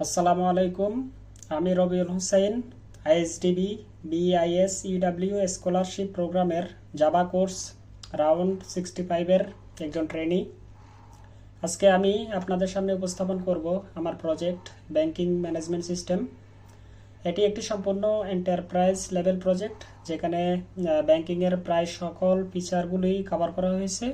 আসসালামু আলাইকুম। আমি Rabiul Hossain, আইএসডিবি BIS EW scholarship প্রোগ্রামের জাভা কোর্স রাউন্ড 65-এর একজন ট্রেনি। আজকে আমি আপনাদের সামনে উপস্থাপন করব আমার প্রজেক্ট ব্যাংকিং ম্যানেজমেন্ট সিস্টেম। এটি একটি সম্পূর্ণ এন্টারপ্রাইজ লেভেল প্রজেক্ট, যেখানে ব্যাংকিংয়ের প্রায় সকল ফিচারগুলোই কভার করা হয়েছে।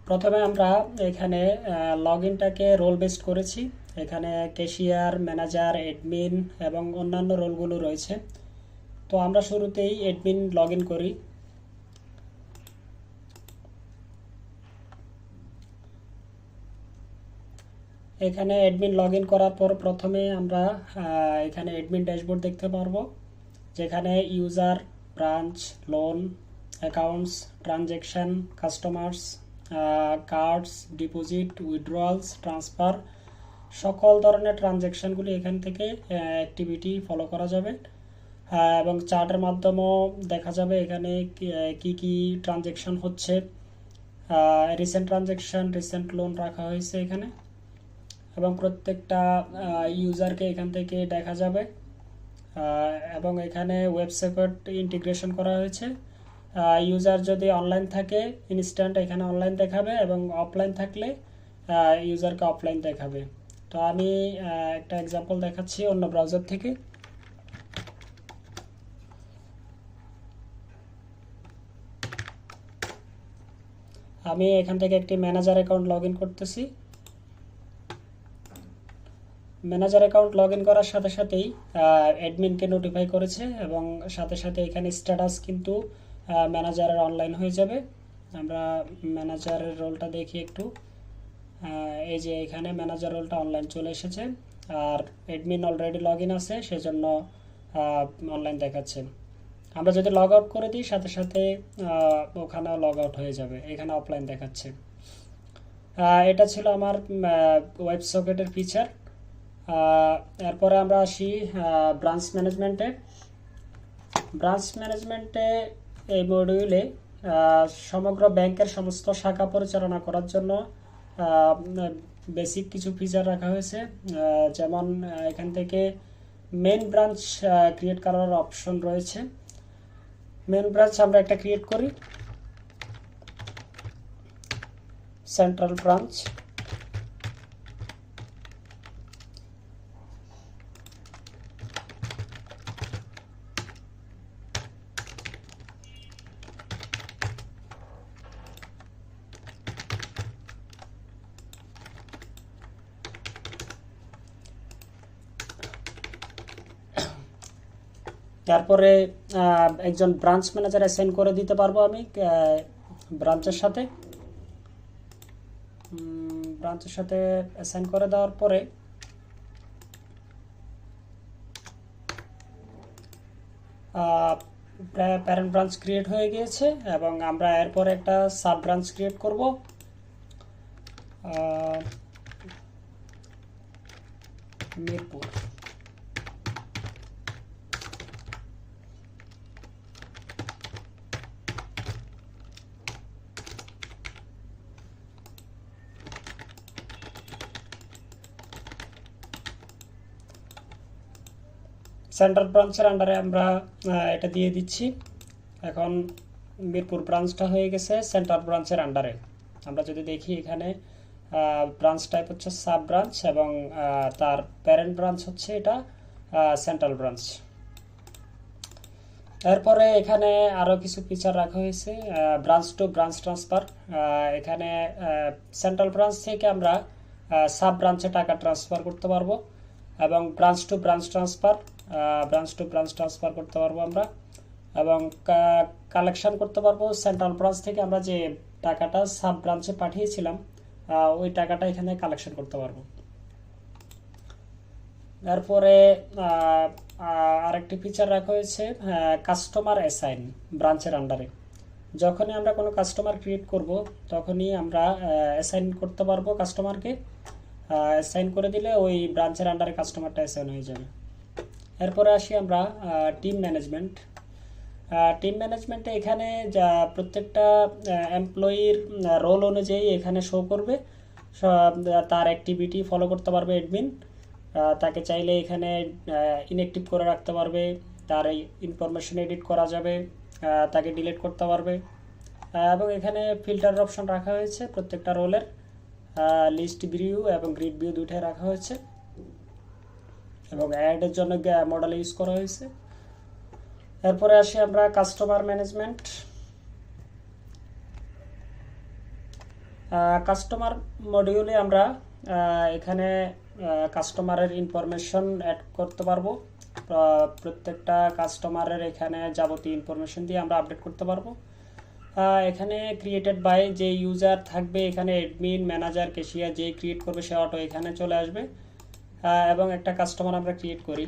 প্রথমে আমরা এখানে লগ ইনটাকে রোল বেসড করেছি। এখানে ক্যাশিয়ার, ম্যানেজার, অ্যাডমিন এবং অন্যান্য রোলগুলো রয়েছে। তো আমরা শুরুতেই অ্যাডমিন লগ ইন করি। এখানে অ্যাডমিন লগ ইন করার পর প্রথমে আমরা এখানে অ্যাডমিন ড্যাশবোর্ড দেখতে পারবো, যেখানে user, branch, loan, accounts, transaction, customers, cards, deposit, withdrawals, transfer, সকল ধরনের ট্রানজ্যাকশনগুলি এখান থেকে অ্যাক্টিভিটি ফলো করা যাবে এবং চার্টের মাধ্যমেও দেখা যাবে এখানে কি কি ট্রানজ্যাকশন হচ্ছে। রিসেন্ট ট্রানজ্যাকশন, রিসেন্ট লোন রাখা হয়েছে এখানে, এবং প্রত্যেকটা ইউজারকে এখান থেকে দেখা যাবে। এবং এখানে ওয়েবসাইট ইন্টিগ্রেশন করা হয়েছে। ইউজার যদি অনলাইন থাকে ইনস্ট্যান্ট এখানে অনলাইন দেখাবে, এবং অফলাইন থাকলে ইউজারকে অফলাইন দেখাবে। তো আমি একটা এক্সাম্পল দেখাচ্ছি অন্য ব্রাউজার থেকে। আমি এখান থেকে একটি ম্যানেজার অ্যাকাউন্ট লগ ইন করতেছি। ম্যানেজার অ্যাকাউন্ট লগ ইন করার সাথে সাথেই অ্যাডমিনকে নোটিফাই করেছে, এবং সাথে সাথে এখানে স্ট্যাটাস কিন্তু ম্যানেজারের অনলাইন হয়ে যাবে। আমরা ম্যানেজারের রোলটা দেখি একটু। এই যে এখানে ম্যানেজার রোলটা অনলাইন চলে এসেছে, আর অ্যাডমিন অলরেডি লগ ইন আছে, সেজন্য অনলাইন দেখাচ্ছে। আমরা যদি লগ আউট করে দিই সাথে সাথে ওখানেও লগ আউট হয়ে যাবে, এখানে অফলাইন দেখাচ্ছে। এটা ছিল আমার ওয়েব সকেটের ফিচার। এরপরে আমরা আসি ব্রাঞ্চ ম্যানেজমেন্টে। ব্রাঞ্চ ম্যানেজমেন্টে এই মডিউলে সমগ্র ব্যাংকের সমস্ত শাখা পরিচালনা করার জন্য বেসিক কিছু ফিচার রাখা হয়েছে। যেমন এখান থেকে মেন ব্রাঞ্চ ক্রিয়েট করার অপশন রয়েছে। মেন ব্রাঞ্চ আমরা একটা ক্রিয়েট করি, সেন্ট্রাল ব্রাঞ্চ। তারপরে একজন ব্রাঞ্চ ম্যানেজার অ্যাসাইন করে দিতে পারবো আমি ব্রাঞ্চের সাথে। অ্যাসাইন করে দেওয়ার পরে প্যারেন্ট ব্রাঞ্চ ক্রিয়েট হয়ে গিয়েছে, এবং আমরা এরপরে একটা সাব ব্রাঞ্চ ক্রিয়েট করব। মিরপুর। সেন্ট্রাল ব্রাঞ্চের আন্ডারে আমরা এটা দিয়ে দিচ্ছি। এখন মিরপুর ব্রাঞ্চটা হয়ে গেছে সেন্ট্রাল ব্রাঞ্চের আন্ডারে। আমরা যদি দেখি এখানে ব্রাঞ্চ টাইপ হচ্ছে সাব ব্রাঞ্চ, এবং তার প্যারেন্ট ব্রাঞ্চ হচ্ছে এটা সেন্ট্রাল ব্রাঞ্চ। এরপরে এখানে আরও কিছু ফিচার রাখা হয়েছে। Branch to branch transfer. এখানে সেন্ট্রাল ব্রাঞ্চ থেকে আমরা সাব ব্রাঞ্চে টাকা ট্রান্সফার করতে পারবো, এবং ব্রাঞ্চ টু ব্রাঞ্চ ট্রান্সফার করতে পারবো আমরা, এবং কালেকশন করতে পারবো সেন্ট্রাল ব্রাঞ্চ থেকে আমরা যে টাকাটা সাব ব্রাঞ্চে পাঠিয়েছিলাম ওই টাকাটা এখানে কালেকশন করতে পারবো। এরপরে আরেকটি ফিচার রাখা হয়েছে কাস্টমার অ্যাসাইন ব্রাঞ্চের আন্ডারে। যখনই আমরা কোনো কাস্টমার ক্রিয়েট করব তখনই আমরা অ্যাসাইন করতে পারবো কাস্টমারকে। অ্যাসাইন করে দিলে ওই ব্রাঞ্চের আন্ডারে কাস্টমারটা অ্যাসাইন হয়ে যাবে। এরপরে আসি আমরা টিম ম্যানেজমেন্ট। টিম ম্যানেজমেন্টে এখানে যা প্রত্যেকটা এমপ্লয়ির রোল অনুযায়ী এখানে শো করবে, তার অ্যাক্টিভিটি ফলো করতে পারবে অ্যাডমিন। তাকে চাইলে এখানে ইনঅ্যাক্টিভ করে রাখতে পারবে, তার ইনফরমেশন এডিট করা যাবে, তাকে ডিলিট করতে পারবে। এবং এখানে ফিল্টার অপশন রাখা হয়েছে প্রত্যেকটা রোলের, লিস্ট ভিউ এবং গ্রিড ভিউ দুইটাই রাখা হয়েছে, এবং অ্যাডের জন্য মডেল ইউজ করা হয়েছে। এরপরে আসি আমরা কাস্টমার ম্যানেজমেন্ট। কাস্টমার মডিউলে আমরা এখানে কাস্টমারের ইনফরমেশন অ্যাড করতে পারবো, প্রত্যেকটা কাস্টমারের এখানে যাবতীয় ইনফরমেশন দিয়ে আমরা আপডেট করতে পারবো। এখানে ক্রিয়েটেড বাই যে ইউজার থাকবে, এখানে অ্যাডমিন, ম্যানেজার, ক্যাশিয়ার যেই ক্রিয়েট করবে সে অটো এখানে চলে আসবে। এবং একটা কাস্টমার আমরা ক্রিয়েট করি।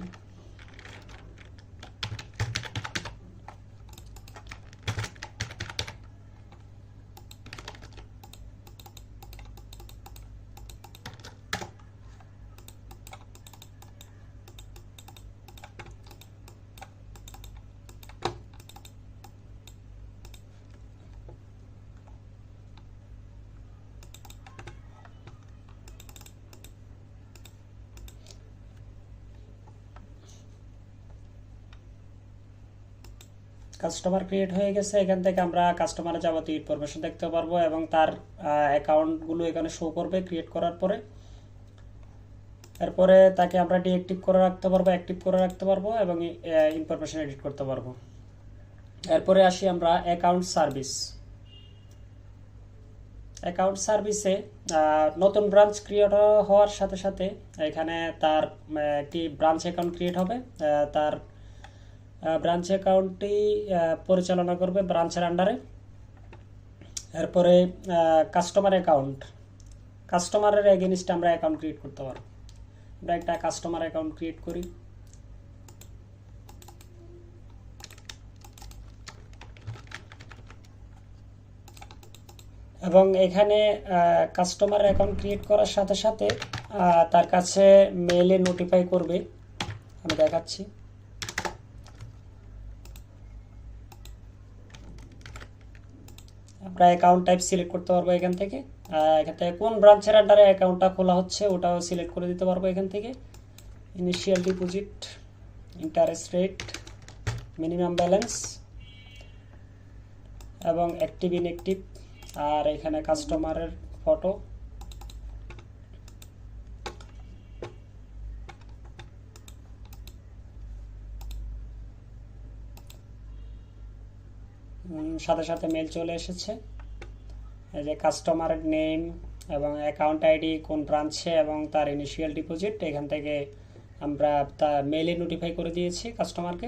কাস্টমার ক্রিয়েট হয়ে গেছে। এখান থেকে আমরা কাস্টমারের যাবতীয় ইনফরমেশন দেখতে পারবো এবং তার অ্যাকাউন্টগুলো এখানে শো করবে ক্রিয়েট করার পরে। এরপরে তাকে আমরা ডিঅ্যাক্টিভ করে রাখতে পারবো, অ্যাক্টিভ করে রাখতে পারবো এবং ইনফরমেশন এডিট করতে পারবো। এরপরে আসি আমরা অ্যাকাউন্ট সার্ভিস। অ্যাকাউন্ট সার্ভিসে নতুন ব্রাঞ্চ ক্রিয়েট হওয়ার সাথে সাথে এখানে তার একটি ব্রাঞ্চ অ্যাকাউন্ট ক্রিয়েট হবে। তার ব্রাঞ্চ অ্যাকাউন্টটি পরিচালনা করবে ব্রাঞ্চের আন্ডারে। এরপরে কাস্টমার অ্যাকাউন্ট, কাস্টমারের এগেনস্টে আমরা অ্যাকাউন্ট ক্রিয়েট করতে পারবো। আমরা একটা কাস্টমার অ্যাকাউন্ট ক্রিয়েট করি। এবং এখানে কাস্টমার অ্যাকাউন্ট ক্রিয়েট করার সাথে সাথে তার কাছে মেইলে নোটিফাই করবে, আমি দেখাচ্ছি। আমরা অ্যাকাউন্ট টাইপ সিলেক্ট করতে পারবো এখান থেকে কোন ব্রাঞ্চের আন্ডারে অ্যাকাউন্টটা খোলা হচ্ছে ওটাও সিলেক্ট করে দিতে পারবো এখান থেকে। Initial deposit, interest rate, minimum balance এবং অ্যাক্টিভ ইনঅ্যাক্টিভ, আর এখানে কাস্টমারের ফটো। সাথে সাথে মেল চলে এসেছে, এই যে কাস্টমারের নেম এবং অ্যাকাউন্ট আইডি, কোন ব্রাঞ্চে এবং তার ইনিশিয়াল ডিপোজিট এখান থেকে আমরা তার মেইলে নোটিফাই করে দিয়েছি কাস্টমারকে।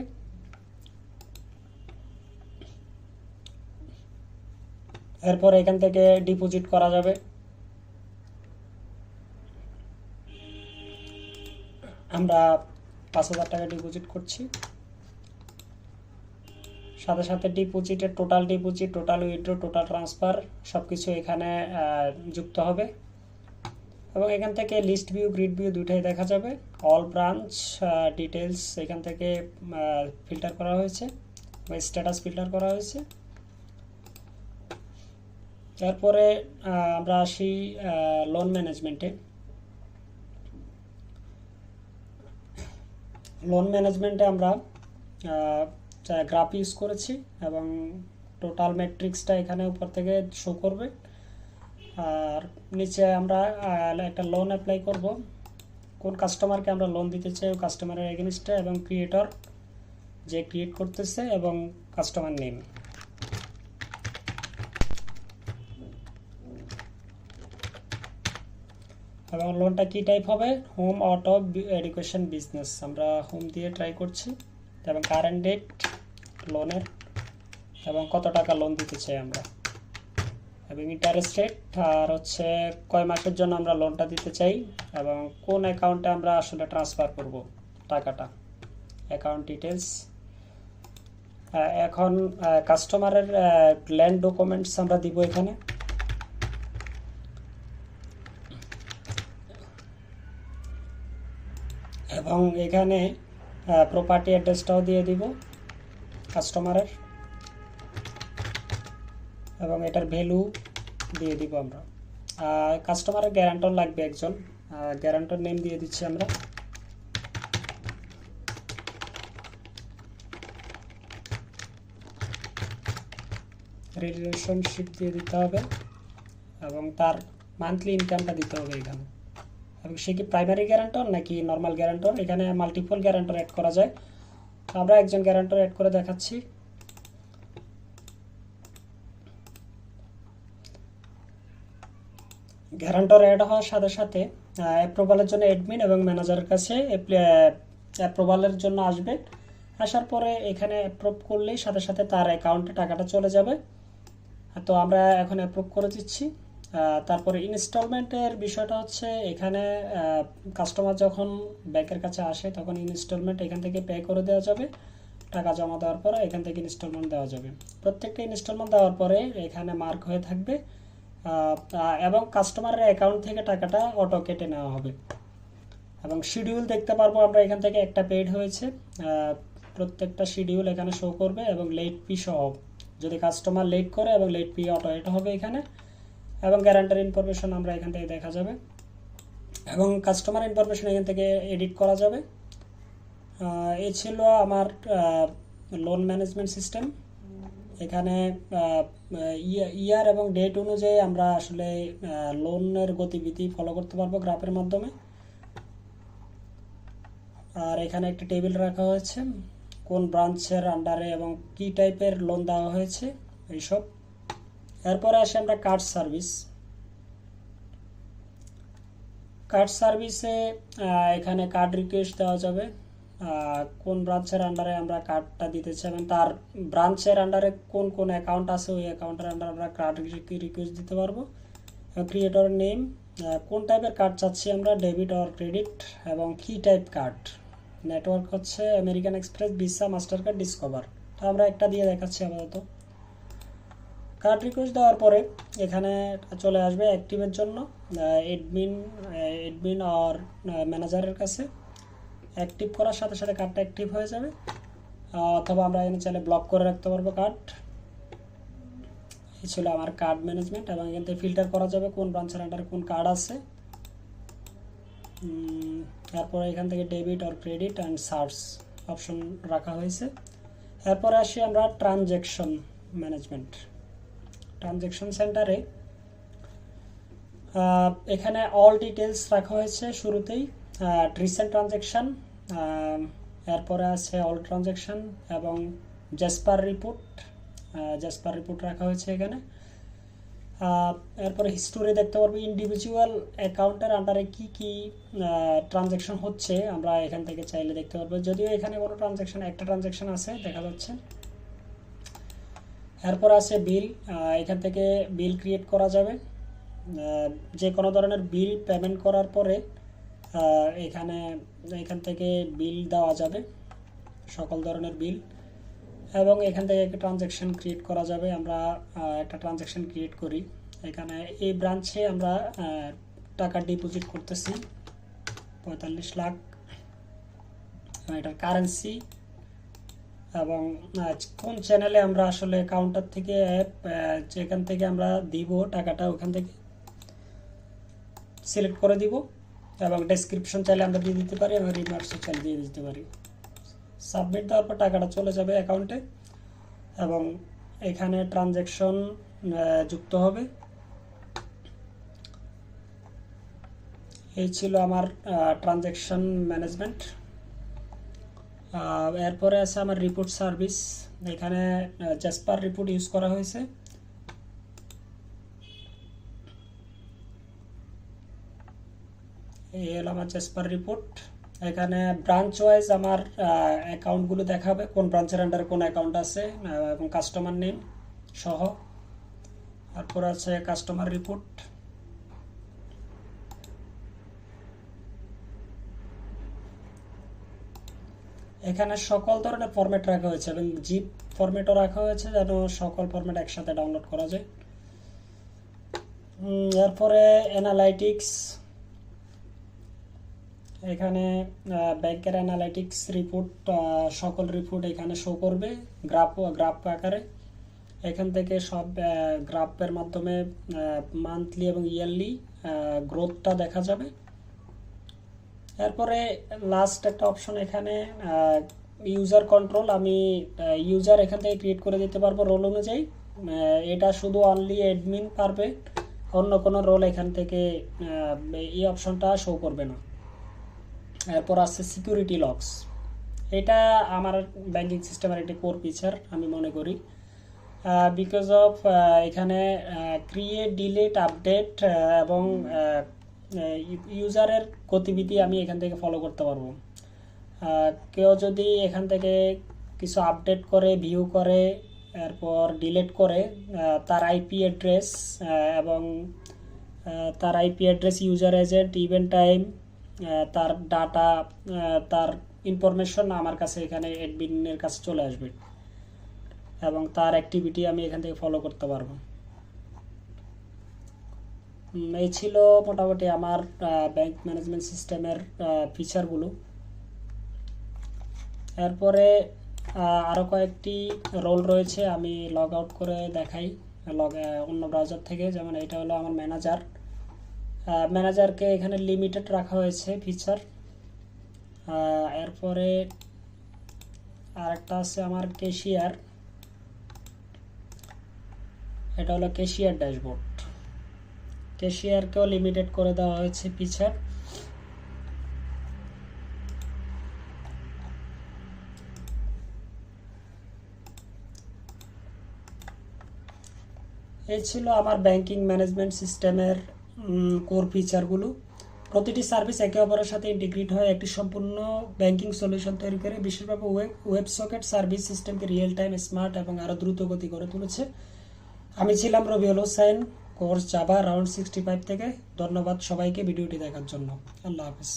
এরপর এখান থেকে ডিপোজিট করা যাবে। আমরা 5,000 টাকা ডিপোজিট করছি। সাথে সাথে ডিপোজিটের total deposit, total withdraw, total transfer সবকিছু এখানে যুক্ত হবে। এবং এখান থেকে লিস্ট ভিউ, গ্রিড ভিউ দুটাই দেখা যাবে। অল ব্রাঞ্চ ডিটেলস এখান থেকে ফিল্টার করা হয়েছে বা স্ট্যাটাস ফিল্টার করা হয়েছে। তারপরে আমরা আসি লোন ম্যানেজমেন্টে। লোন ম্যানেজমেন্টে আমরা গ্রাফ ইউজ করেছি এবং টোটাল ম্যাট্রিক্সটা এখানে উপর থেকে শো করবে। আর নিচে আমরা একটা লোন অ্যাপ্লাই করব, কোন কাস্টমারকে আমরা লোন দিতে চাই ওই কাস্টমারের এগেনস্টে, এবং ক্রিয়েটর যে ক্রিয়েট করতেছে এবং কাস্টমার নেম। এবং লোনটা কি টাইপ হবে, হোম, অটো, এডুকেশন, বিজনেস। আমরা হোম দিয়ে ট্রাই করছি। এবং কারেন্ট ডেট লোনের এবং কত টাকা লোন দিতে চাই আমরা, এবং ইন্টারেস্ট রেট, আর হচ্ছে কয় মাসের জন্য আমরা লোনটা দিতে চাই এবং কোন অ্যাকাউন্টে আমরা আসলে ট্রান্সফার করব টাকাটা, অ্যাকাউন্ট ডিটেলস। এখন কাস্টমারের ল্যান্ড ডকুমেন্টস আমরা দিব এখানে। এবং এখানে প্রপার্টি অ্যাড্রেসটাও দিয়ে দিব কাস্টমারের। এবং এটার ভ্যালু দিয়ে দিব আমরা। কাস্টমারের গ্যারান্টর লাগবে একজন, গ্যারান্টর নেম দিয়ে দিচ্ছি আমরা। রিলেশনশিপ দিয়ে দিতে হবে এবং তার মান্থলি ইনকামটা দিতে হবে এখানে। এবং সে কি প্রাইমারি গ্যারান্টর নাকি নর্মাল গ্যারান্টর, এখানে মাল্টিপল গ্যারান্টর অ্যাড করা যায়। তো আমরা একজন গ্যারান্টর অ্যাড করে দেখাচ্ছি। গ্যারান্টর অ্যাড হওয়ার সাথে সাথে অ্যাপ্রুভালের জন্য অ্যাডমিন এবং ম্যানেজারের কাছে অ্যাপ্রুভালের জন্য আসবে। আসার পরে এখানে অ্যাপ্রুভ করলেই সাথে সাথে তার অ্যাকাউন্টে টাকাটা চলে যাবে। তো আমরা এখন অ্যাপ্রুভ করে দিচ্ছি। তারপরে ইনস্টলমেন্টের বিষয়টা হচ্ছে এখানে কাস্টমার যখন ব্যাংকের কাছে আসে তখন ইনস্টলমেন্ট এখান থেকে পে করে দেওয়া যাবে। টাকা জমা দেওয়ার পরে এখান থেকে ইনস্টলমেন্ট দেওয়া যাবে। প্রত্যেকটা ইনস্টলমেন্ট দেওয়ার পরে এখানে মার্ক হয়ে থাকবে এবং কাস্টমারের অ্যাকাউন্ট থেকে টাকাটা অটো কেটে নেওয়া হবে। এবং শিডিউল দেখতে পারবো আমরা এখান থেকে, একটা পেড হয়েছে, প্রত্যেকটা শিডিউল এখানে শো করবে এবং লেট ফি সহ। যদি কাস্টমার লেট করে এবং লেট ফি অটো এটা হবে এখানে। এবং গ্যারান্টার ইনফরমেশন আমরা এখান থেকে দেখা যাবে এবং কাস্টমার ইনফরমেশন এখান থেকে এডিট করা যাবে। এই ছিল আমার লোন ম্যানেজমেন্ট সিস্টেম। এখানে ইয়ার এবং ডেট অনুযায়ী আমরা আসলে লোনের গতিবিধি ফলো করতে পারবো গ্রাফের মাধ্যমে। আর এখানে একটা টেবিল রাখা হয়েছে কোন ব্রাঞ্চের আন্ডারে এবং কি টাইপের লোন দেওয়া হয়েছে এইসব। এরপরে আসে আমরা কার্ড সার্ভিস। কার্ড সার্ভিসে এখানে কার্ড রিকোয়েস্ট দেওয়া যাবে, কোন ব্রাঞ্চের আন্ডারে আমরা কার্ডটা দিতে চাই এবং তার ব্রাঞ্চের আন্ডারে কোন কোন অ্যাকাউন্ট আছে ওই অ্যাকাউন্টের আন্ডারে আমরা কার্ড রিকোয়েস্ট দিতে পারবো। ক্রিয়েটর নেম, কোন টাইপের কার্ড চাচ্ছি আমরা, ডেবিট অর ক্রেডিট এবং কি টাইপ কার্ড। নেটওয়ার্ক হচ্ছে American express, visa, master card, discover. তো আমরা একটা দিয়ে দেখাচ্ছি আপাতত। কার্ড রিকোয়েস্ট দেওয়ার পরে এখানে চলে আসবে অ্যাক্টিভের জন্য এডমিন আর ম্যানেজারের কাছে। অ্যাক্টিভ করার সাথে সাথে কার্ডটা অ্যাক্টিভ হয়ে যাবে, অথবা আমরা এখানে চাইলে ব্লক করে রাখতে পারবো কার্ড। এই ছিল আমার কার্ড ম্যানেজমেন্ট এবং এখান থেকে ফিল্টার করা যাবে কোন ব্রাঞ্চের আন্ডারে কোন কার্ড আছে। তারপরে এখান থেকে debit or credit and search option রাখা হয়েছে। এরপরে আসি আমরা ট্রানজ্যাকশন ম্যানেজমেন্ট। ট্রানজ্যাকশন সেন্টারে এখানে অল ডিটেলস রাখা হয়েছে শুরুতেই, রিসেন্ট ট্রানজ্যাকশন, এরপরে আছে অল ট্রানজ্যাকশন এবং জ্যাসপার রিপোর্ট রাখা হয়েছে এখানে। এরপরে হিস্টোরি দেখতে পারবো, ইন্ডিভিজুয়াল অ্যাকাউন্টের আন্ডারে কি কি ট্রানজ্যাকশন হচ্ছে আমরা এখান থেকে চাইলে দেখতে পারবো। যদিও এখানে কোনো একটা ট্রানজ্যাকশন আছে দেখা যাচ্ছে। এরপর আছে বিল, এখান থেকে বিল ক্রিয়েট করা যাবে। যে কোনো ধরনের বিল পেমেন্ট করার পরে এখান থেকে বিল দেওয়া যাবে, সকল ধরনের বিল। এবং এখান থেকে একটা ট্রানজ্যাকশন ক্রিয়েট করা যাবে। আমরা একটা ট্রানজ্যাকশন ক্রিয়েট করি। এখানে এই ব্রাঞ্চে আমরা টাকা ডিপোজিট করতেছি 45 লাখ, এটার কারেন্সি এবং কোন চ্যানেলে আমরা আসলে কাউন্টার থেকে যেখান থেকে আমরা দিব টাকাটা ওখান থেকে সিলেক্ট করে দিব এবং ডেসক্রিপশন চাইলে আমরা দিয়ে দিতে পারি এবং রিমার্কসও চাইলে দিয়ে দিতে পারি। সাবমিট দেওয়ার পর টাকাটা চলে যাবে অ্যাকাউন্টে এবং এখানে ট্রানজ্যাকশন যুক্ত হবে। এই ছিল আমার ট্রানজ্যাকশন ম্যানেজমেন্ট। এরপরে আছে আমার রিপোর্ট সার্ভিস। এখানে জ্যাসপার রিপোর্ট ইউজ করা হয়েছে। এই হলো আমার জ্যাসপার রিপোর্ট। এখানে ব্রাঞ্চ ওয়াইজ আমার অ্যাকাউন্টগুলো দেখাবে, কোন ব্রাঞ্চের আন্ডারে কোন অ্যাকাউন্ট আছে এবং কাস্টমার নেম সহ। তারপর আছে কাস্টমার রিপোর্ট। এখানে সকল ধরনের ফরম্যাট রাখা হয়েছে এবং জিপ ফরম্যাটও রাখা হয়েছে যেন সকল ফরম্যাট একসাথে ডাউনলোড করা যায়। এরপরে অ্যানালাইটিক্স, এখানে ব্যাংকের অ্যানালাইটিক্স রিপোর্ট, সকল রিপোর্ট এখানে শো করবে গ্রাফ আকারে। এখান থেকে সব গ্রাফের মাধ্যমে মান্থলি এবং ইয়ারলি গ্রোথটা দেখা যাবে। এরপরে লাস্ট একটা অপশন এখানে ইউজার কন্ট্রোল, আমি ইউজার এখান থেকে ক্রিয়েট করে দিতে পারবো রোল অনুযায়ী। এটা শুধু অনলি অ্যাডমিন পারবে, অন্য কোনো রোল এখান থেকে এই অপশনটা শো করবে না। এরপর আছে সিকিউরিটি লকস, এটা আমার ব্যাংকিং সিস্টেমের একটি কোর ফিচার আমি মনে করি, বিকজ অফ এখানে ক্রিয়েট, ডিলিট, আপডেট এবং ইউজারের গতিবিধি আমি এখান থেকে ফলো করতে পারবো। কেউ যদি এখান থেকে কিছু আপডেট করে, ভিউ করে, এরপর ডিলিট করে, তার আইপি অ্যাড্রেস এবং তার IP address, user agent, event time, তার ডাটা, তার ইনফরমেশন আমার কাছে এখানে অ্যাডমিনের কাছে চলে আসবে এবং তার অ্যাক্টিভিটি আমি এখান থেকে ফলো করতে পারবো। এই ছিল মোটামুটি আমার ব্যাংক ম্যানেজমেন্ট সিস্টেমের ফিচারগুলো। এরপরে আরও কয়েকটি রোল রয়েছে, আমি লগ আউট করে দেখাই অন্য ব্রাউজার থেকে। যেমন এটা হলো আমার ম্যানেজার, ম্যানেজারকে এখানে লিমিটেড রাখা হয়েছে ফিচার। এরপরে আরেকটা আছে আমার ক্যাশিয়ার, এটা হলো ক্যাশিয়ার ড্যাশবোর্ড, ক্যাশিয়ারকেও লিমিটেড করে দেওয়া হয়েছে ফিচার। এই ছিল আমার ব্যাংকিং ম্যানেজমেন্ট সিস্টেমের কোর ফিচারগুলো। প্রতিটি সার্ভিস একে অপরের সাথে ইন্টিগ্রেট হয়ে একটি সম্পূর্ণ ব্যাংকিং সলিউশন তৈরি করে বিশেষভাবে ওয়েব সকেট সার্ভিস সিস্টেমকে রিয়েল টাইম, স্মার্ট এবং আরও দ্রুত গতি করে তুলেছে। আমি ছিলাম Rabiul Hossain, course Java round 65 থেকে। ধন্যবাদ সবাইকে ভিডিওটি দেখার জন্য। আল্লাহ হাফিজ।